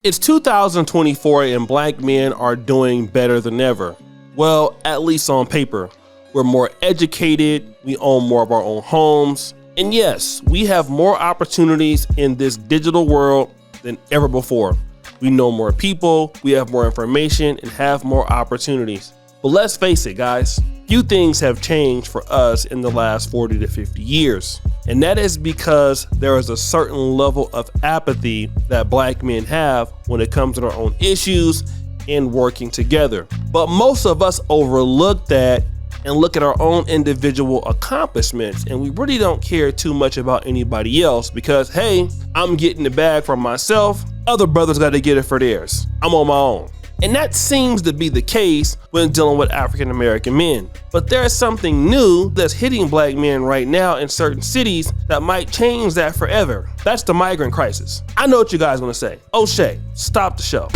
It's 2024 and black men are doing better than ever. Well, at least on paper. We're more educated, we own more of our own homes, and yes, we have more opportunities in this digital world than ever before. We know more people, we have more information, and have more opportunities. But let's face it, guys, few things have changed for us in the last 40 to 50 years. And that is because there is a certain level of apathy that black men have when it comes to their own issues and working together. But most of us overlook that and look at our own individual accomplishments, and we really don't care too much about anybody else because, hey, I'm getting the bag for myself, other brothers got to get it for theirs. I'm on my own. And that seems to be the case when dealing with African American men. But there's something new that's hitting black men right now in certain cities that might change that forever. That's the migrant crisis. I know what you guys are gonna say. O'Shea, stop the show.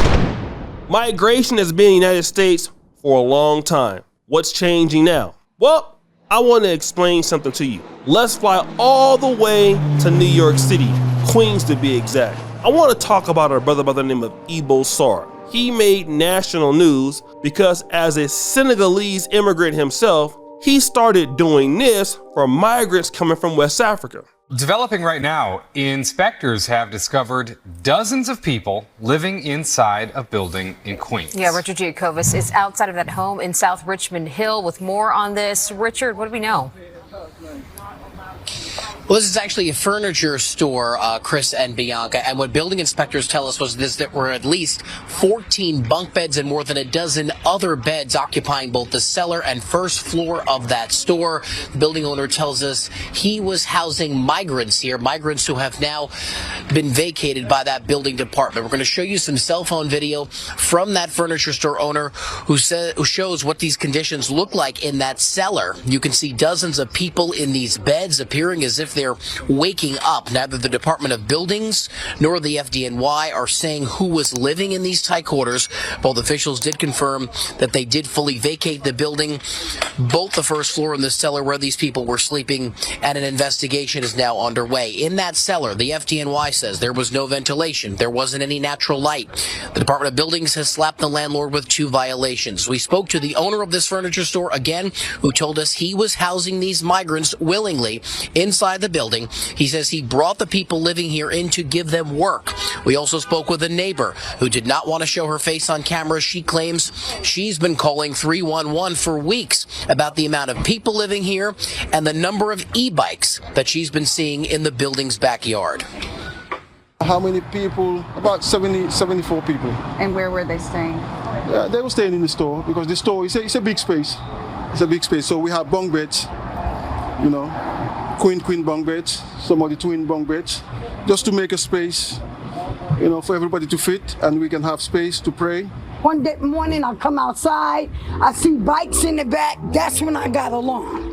Migration has been in the United States for a long time. What's changing now? Well, I want to explain something to you. Let's fly all the way to New York City, Queens to be exact. I want to talk about a brother by the name of Ibo Sarr. He made national news because as a Senegalese immigrant himself, he started doing this for migrants coming from West Africa. Developing right now, inspectors have discovered dozens of people living inside a building in Queens. Yeah, Richard Giacobis is outside of that home in South Richmond Hill with more on this. Richard, what do we know? Well, this is actually a furniture store, Chris and Bianca, and what building inspectors tell us was there were at least 14 bunk beds and more than a dozen other beds occupying both the cellar and first floor of that store. The building owner tells us he was housing migrants here, migrants who have now been vacated by that building department. We're going to show you some cell phone video from that furniture store owner who shows what these conditions look like in that cellar. You can see dozens of people in these beds appearing as if they're waking up. Neither the Department of Buildings nor the FDNY are saying who was living in these tight quarters. Both officials did confirm that they did fully vacate the building, both the first floor and the cellar where these people were sleeping, and an investigation is now underway. In that cellar, the FDNY says there was no ventilation, there wasn't any natural light. The Department of Buildings has slapped the landlord with 2 violations. We spoke to the owner of this furniture store again, who told us he was housing these migrants willingly inside the building. He says he brought the people living here in to give them work. We also spoke with a neighbor who did not want to show her face on camera. She claims she's been calling 311 for weeks about the amount of people living here and the number of e-bikes that she's been seeing in the building's backyard. How many people? About 74 people. And where were they staying? Yeah, they were staying in the store because the store is it's a big space. It's a big space. So we have bunk beds, you know, queen bunk beds, some of the twin bunk beds, just to make a space, you know, for everybody to fit, and we can have space to pray. One day morning, I come outside, I see bikes in the back. That's when I got alarmed.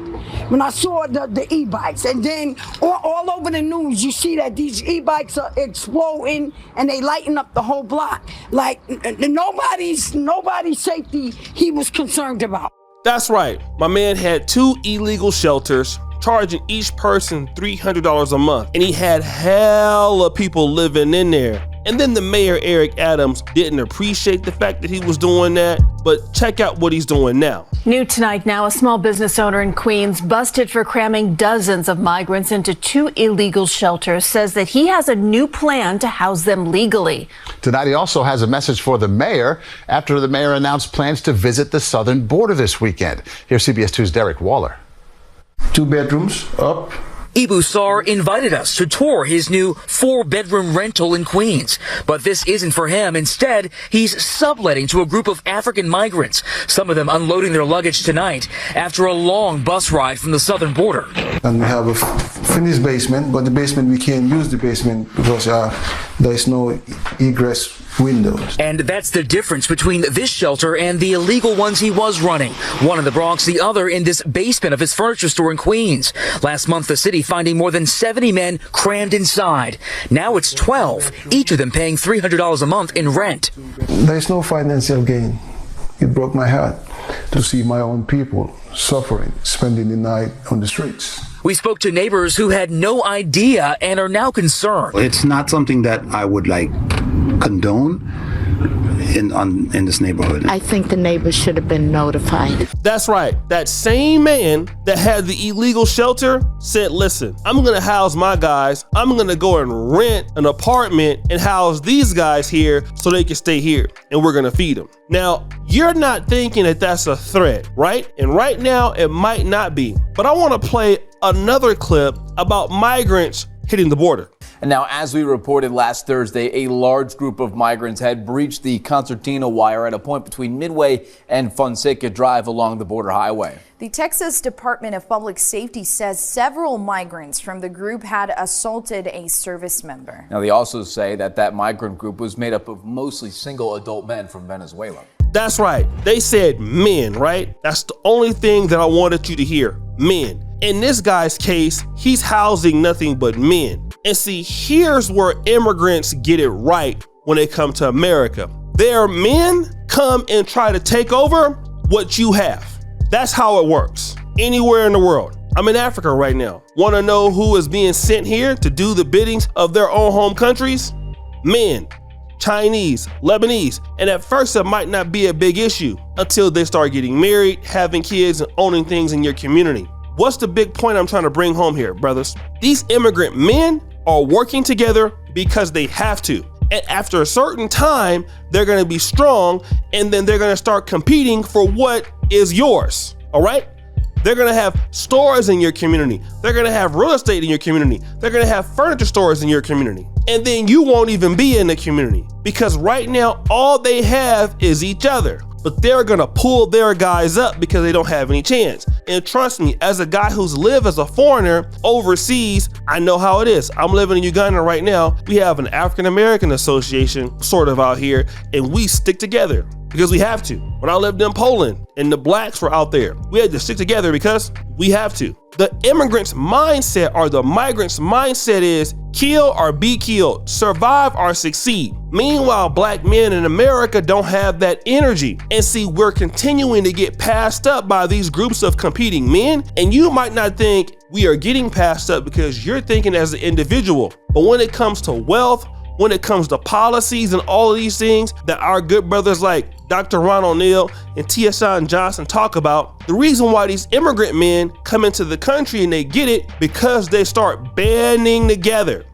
When I saw the e-bikes, and then all over the news, you see that these e-bikes are exploding and they lighten up the whole block. Like nobody's safety he was concerned about. That's right. My man had 2 illegal shelters, charging each person $300 a month, and he had hella people living in there. And then the mayor, Eric Adams, didn't appreciate the fact that he was doing that, but check out what he's doing now. New tonight now, a small business owner in Queens busted for cramming dozens of migrants into 2 illegal shelters, says that he has a new plan to house them legally. Tonight, he also has a message for the mayor after the mayor announced plans to visit the southern border this weekend. Here's CBS 2's Derek Waller. 2 bedrooms up. Ibo Sarr invited us to tour his new 4-bedroom rental in Queens. But this isn't for him. Instead, he's subletting to a group of African migrants, some of them unloading their luggage tonight after a long bus ride from the southern border. And we have a finished basement, but the basement, we can't use the basement because there's no egress windows. And that's the difference between this shelter and the illegal ones he was running. One in the Bronx, the other in this basement of his furniture store in Queens. Last month, the city finding more than 70 men crammed inside. Now it's 12, each of them paying $300 a month in rent. There's no financial gain. It broke my heart to see my own people suffering, spending the night on the streets. We spoke to neighbors who had no idea and are now concerned. It's not something that I would condone in this neighborhood. I think the neighbors should have been notified. That's right. That same man that had the illegal shelter said, listen, I'm going to house my guys. I'm going to go and rent an apartment and house these guys here so they can stay here, and we're going to feed them. Now, you're not thinking that that's a threat, right? And right now it might not be, but I want to play another clip about migrants hitting the border. And now, as we reported last Thursday, a large group of migrants had breached the concertina wire at a point between Midway and Fonseca Drive along the border highway. The Texas Department of Public Safety says several migrants from the group had assaulted a service member. Now, they also say that migrant group was made up of mostly single adult men from Venezuela. That's right. They said men, right? That's the only thing that I wanted you to hear. Men. In this guy's case, he's housing nothing but men. And see, here's where immigrants get it right when they come to America. Their men come and try to take over what you have. That's how it works anywhere in the world. I'm in Africa right now. Want to know who is being sent here to do the biddings of their own home countries? Men. Chinese, Lebanese, and at first it might not be a big issue until they start getting married, having kids, and owning things in your community. What's the big point I'm trying to bring home here, brothers? These immigrant men are working together because they have to. And after a certain time, they're going to be strong, and then they're going to start competing for what is yours. All right? They're going to have stores in your community. They're going to have real estate in your community. They're going to have furniture stores in your community. And then you won't even be in the community because right now, all they have is each other. But they're going to pull their guys up because they don't have any chance. And trust me, as a guy who's lived as a foreigner overseas, I know how it is. I'm living in Uganda right now. We have an African American association sort of out here, and we stick together because we have to. When I lived in Poland and the blacks were out there, we had to stick together because we have to. The immigrant's mindset or the migrant's mindset is kill or be killed, survive or succeed. Meanwhile, black men in America don't have that energy. And see, we're continuing to get passed up by these groups of competing men. And you might not think we are getting passed up because you're thinking as an individual. But when it comes to wealth, when it comes to policies and all of these things that our good brothers like Dr. Ron O'Neill and T.S. Johnson talk about, the reason why these immigrant men come into the country and they get it because they start banding together.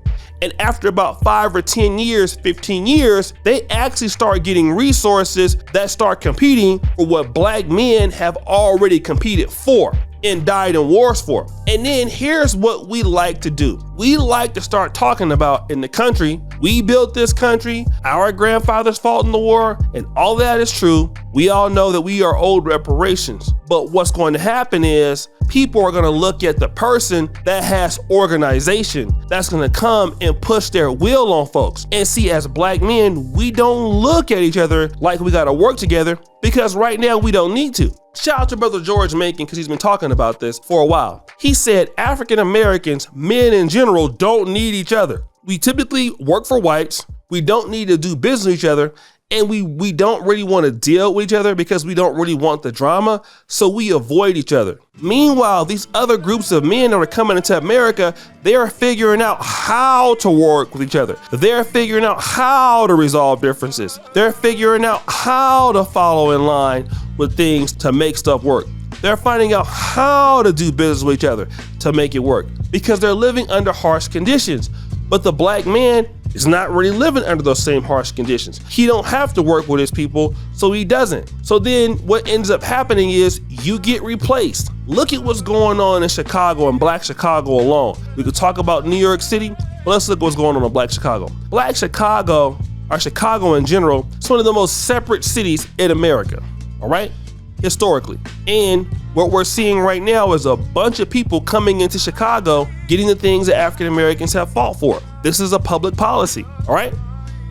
And after about 5 or 10 years, 15 years, they actually start getting resources that start competing for what black men have already competed for and died in wars for. And then here's what we like to do. We like to start talking about in the country, we built this country, our grandfathers fought in the war, and all that is true. We all know that we are owed reparations. But what's going to happen is people are going to look at the person that has organization that's going to come and push their will on folks. And see, as black men, we don't look at each other like we got to work together because right now we don't need to. Shout out to Brother George Macon because he's been talking about this for a while. He said African Americans, men in general, don't need each other. We typically work for whites. We don't need to do business with each other. And we don't really want to deal with each other because we don't really want the drama. So we avoid each other. Meanwhile, these other groups of men that are coming into America, they are figuring out how to work with each other. They're figuring out how to resolve differences. They're figuring out how to follow in line with things to make stuff work. They're finding out how to do business with each other to make it work because they're living under harsh conditions. But the black man is not really living under those same harsh conditions. He don't have to work with his people, so he doesn't. So then what ends up happening is you get replaced. Look at what's going on in Chicago and Black Chicago alone. We could talk about New York City, but let's look what's going on in Black Chicago. Black Chicago, or Chicago in general, is one of the most separate cities in America, all right? Historically. And what we're seeing right now is a bunch of people coming into Chicago getting the things that African Americans have fought for. This is a public policy, all right?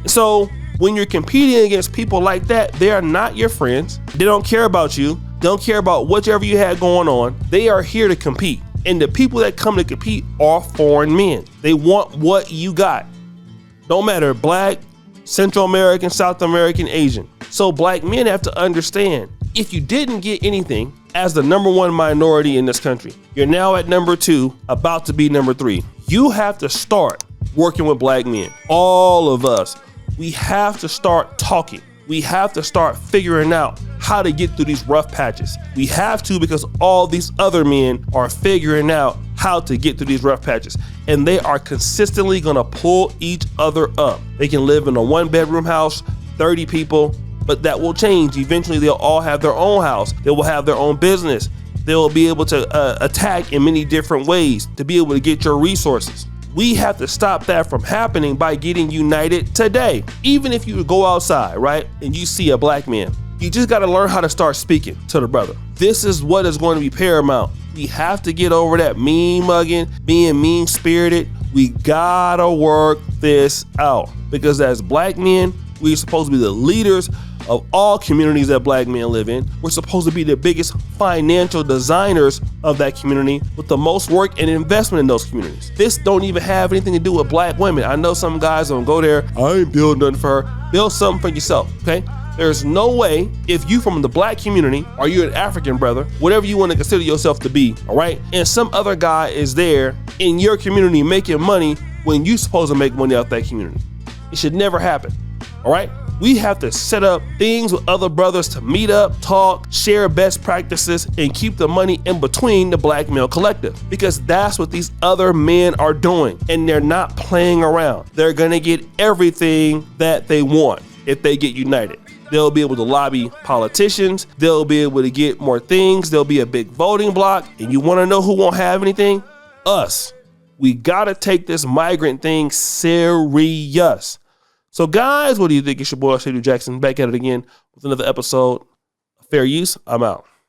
So when you're competing against people like that, they are not your friends. They don't care about you, don't care about whatever you had going on. They are here to compete. And the people that come to compete are foreign men. They want what you got. Don't matter, black, Central American, South American, Asian. So black men have to understand, if you didn't get anything as the number one minority in this country, you're now at number 2, about to be number 3. You have to start working with black men. All of us, We have to start talking. We have to start figuring out how to get through these rough patches. We have to, because all these other men are figuring out how to get through these rough patches. And they are consistently gonna pull each other up. They can live in a 1-bedroom house, 30 people, but that will change. Eventually they'll all have their own house. They will have their own business. They'll be able to attack in many different ways to be able to get your resources. We have to stop that from happening by getting united today. Even if you go outside, right, and you see a black man, you just gotta learn how to start speaking to the brother. This is what is going to be paramount. We have to get over that mean mugging, being mean spirited. We gotta work this out, because as black men, we're supposed to be the leaders of all communities that black men live in. We're supposed to be the biggest financial designers of that community with the most work and investment in those communities. This don't even have anything to do with black women. I know some guys don't go there, I ain't building nothing for her. Build something for yourself, okay? There's no way, if you from the black community or you're an African brother, whatever you want to consider yourself to be, all right? And some other guy is there in your community making money when you're supposed to make money out that community. It should never happen, all right? We have to set up things with other brothers to meet up, talk, share best practices, and keep the money in between the black male collective, because that's what these other men are doing, and they're not playing around. They're gonna get everything that they want if they get united. They'll be able to lobby politicians. They'll be able to get more things. There'll be a big voting block. And you wanna know who won't have anything? Us. We gotta take this migrant thing serious. So guys, what do you think? It's your boy, Shady Jackson, back at it again with another episode. Fair use, I'm out.